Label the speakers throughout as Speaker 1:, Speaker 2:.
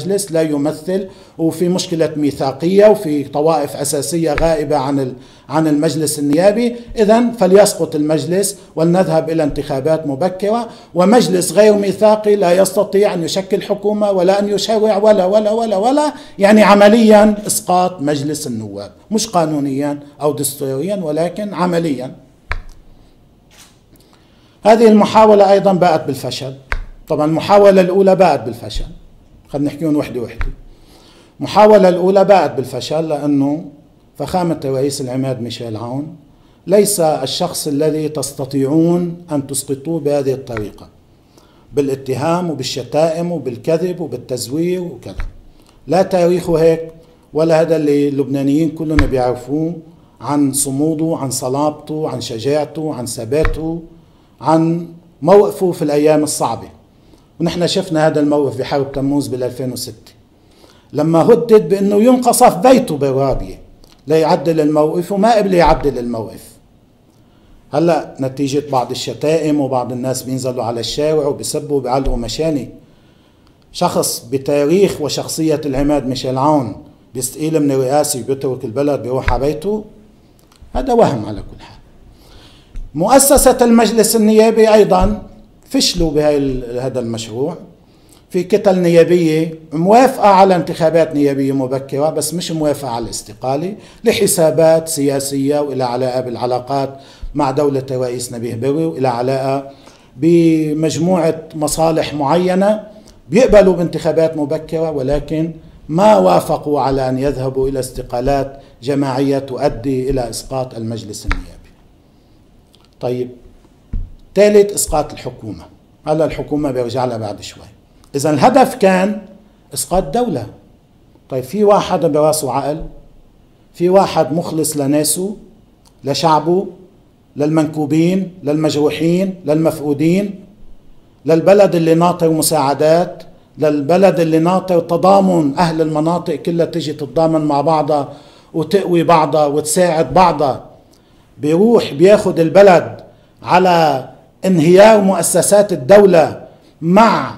Speaker 1: المجلس لا يمثل، وفي مشكلة ميثاقية وفي طوائف أساسية غائبة عن المجلس النيابي. إذن فليسقط المجلس ولنذهب إلى انتخابات مبكرة، ومجلس غير ميثاقي لا يستطيع أن يشكل حكومة ولا أن يشرع ولا ولا ولا ولا، يعني عمليا إسقاط مجلس النواب، مش قانونيا أو دستوريا ولكن عمليا. هذه المحاولة أيضا باءت بالفشل. طبعا المحاولة الأولى باءت بالفشل، خلينا نحكيهم وحدة وحدة. المحاولة الأولى باءت بالفشل لأنه فخامة رئيس العماد ميشيل عون ليس الشخص الذي تستطيعون أن تسقطوه بهذه الطريقة، بالاتهام وبالشتائم وبالكذب وبالتزوير وكذا. لا تاريخه هيك، ولا هذا اللي اللبنانيين كلنا بيعرفوه عن صموده، عن صلابته، عن شجاعته، عن ثباته، عن موقفه في الأيام الصعبة. ونحن شفنا هذا الموقف بحرب تموز بال2006 لما هدد بأنه ينقصف بيته بالرابية ليعدل الموقف، وما قبل يعدل الموقف. هلأ نتيجة بعض الشتائم وبعض الناس بينزلوا على الشارع وبيسبوا وبيعلقوا مشاني، شخص بتاريخ وشخصية العماد ميشيل عون بيستقيل من الرئاسة وبيترك البلد بيروح على بيته؟ هذا وهم. على كل حال مؤسسة المجلس النيابي أيضا فشلوا بهذا المشروع. في كتل نيابية موافقة على انتخابات نيابية مبكرة، بس مش موافقة على الاستقالة لحسابات سياسية وإلى علاقة بالعلاقات مع دولة الرئيس نبيه بري، وإلى علاقة بمجموعة مصالح معينة. بيقبلوا بانتخابات مبكرة ولكن ما وافقوا على أن يذهبوا إلى استقالات جماعية تؤدي إلى إسقاط المجلس النيابي. طيب، ثالث إسقاط الحكومة. هلا الحكومة بيرجع لها بعد شوي. إذا الهدف كان إسقاط دولة. طيب، في واحد براسه عقل، في واحد مخلص لناسه، لشعبه، للمنكوبين، للمجروحين، للمفقودين، للبلد اللي ناطر مساعدات، للبلد اللي ناطر تضامن أهل المناطق كلها تجي تتضامن مع بعضها وتقوي بعضها وتساعد بعضها. بيروح بياخد البلد على انهيار مؤسسات الدولة مع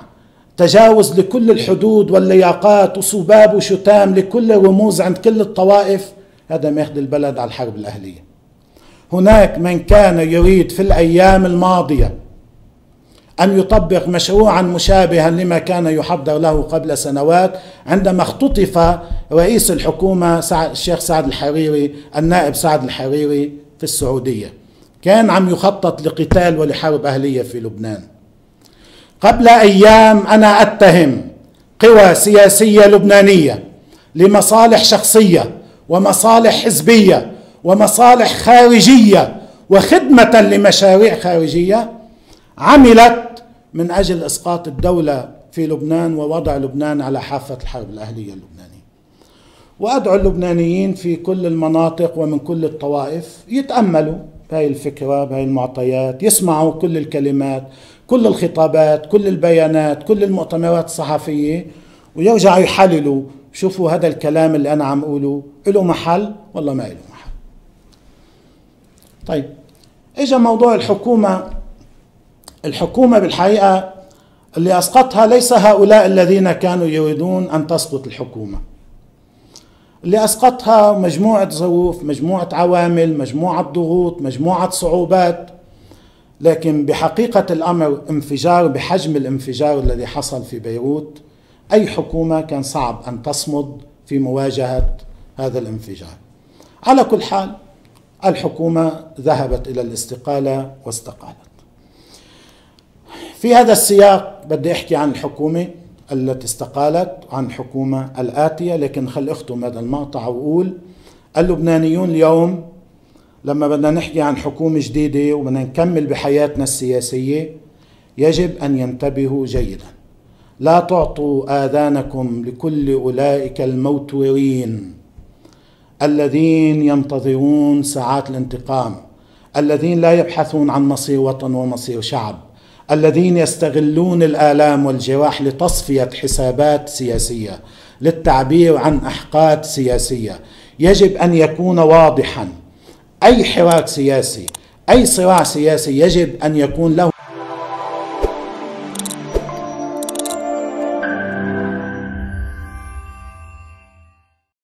Speaker 1: تجاوز لكل الحدود واللياقات وسباب وشتام لكل الرموز عند كل الطوائف. هذا ما ياخد البلد على الحرب الأهلية. هناك من كان يريد في الأيام الماضية أن يطبق مشروعا مشابها لما كان يحضر له قبل سنوات، عندما اختطف رئيس الحكومة الشيخ سعد الحريري، النائب سعد الحريري في السعودية. كان عم يخطط لقتال ولحرب أهلية في لبنان. قبل أيام أنا أتهم قوى سياسية لبنانية لمصالح شخصية ومصالح حزبية ومصالح خارجية وخدمة لمشاريع خارجية عملت من أجل إسقاط الدولة في لبنان ووضع لبنان على حافة الحرب الأهلية اللبنانية. وأدعو اللبنانيين في كل المناطق ومن كل الطوائف يتأملوا بهاي الفكرة، بهاي المعطيات، يسمعوا كل الكلمات، كل الخطابات، كل البيانات، كل المؤتمرات الصحفية، ويرجعوا يحللوا، شوفوا هذا الكلام اللي أنا عم أقوله له محل والله ما له محل. طيب، إجا موضوع الحكومة بالحقيقة اللي أسقطها ليس هؤلاء الذين كانوا يريدون أن تسقط الحكومة. اللي أسقطها مجموعة ظروف، مجموعة عوامل، مجموعة ضغوط، مجموعة صعوبات. لكن بحقيقة الأمر انفجار بحجم الانفجار الذي حصل في بيروت، أي حكومة كان صعب أن تصمد في مواجهة هذا الانفجار. على كل حال الحكومة ذهبت إلى الاستقالة واستقالت. في هذا السياق بدي أحكي عن الحكومة التي استقالت، عن الحكومة الآتية، لكن خل أختم هذا المقطع وأقول اللبنانيون اليوم لما بدنا نحكي عن حكومة جديدة وبدنا نكمل بحياتنا السياسية يجب أن ينتبهوا جيدا. لا تعطوا آذانكم لكل أولئك الموتورين الذين ينتظرون ساعات الانتقام، الذين لا يبحثون عن مصير وطن ومصير شعب، الذين يستغلون الآلام والجراح لتصفية حسابات سياسية، للتعبير عن أحقاد سياسية. يجب أن يكون واضحا، أي حراك سياسي، أي صراع سياسي يجب أن يكون له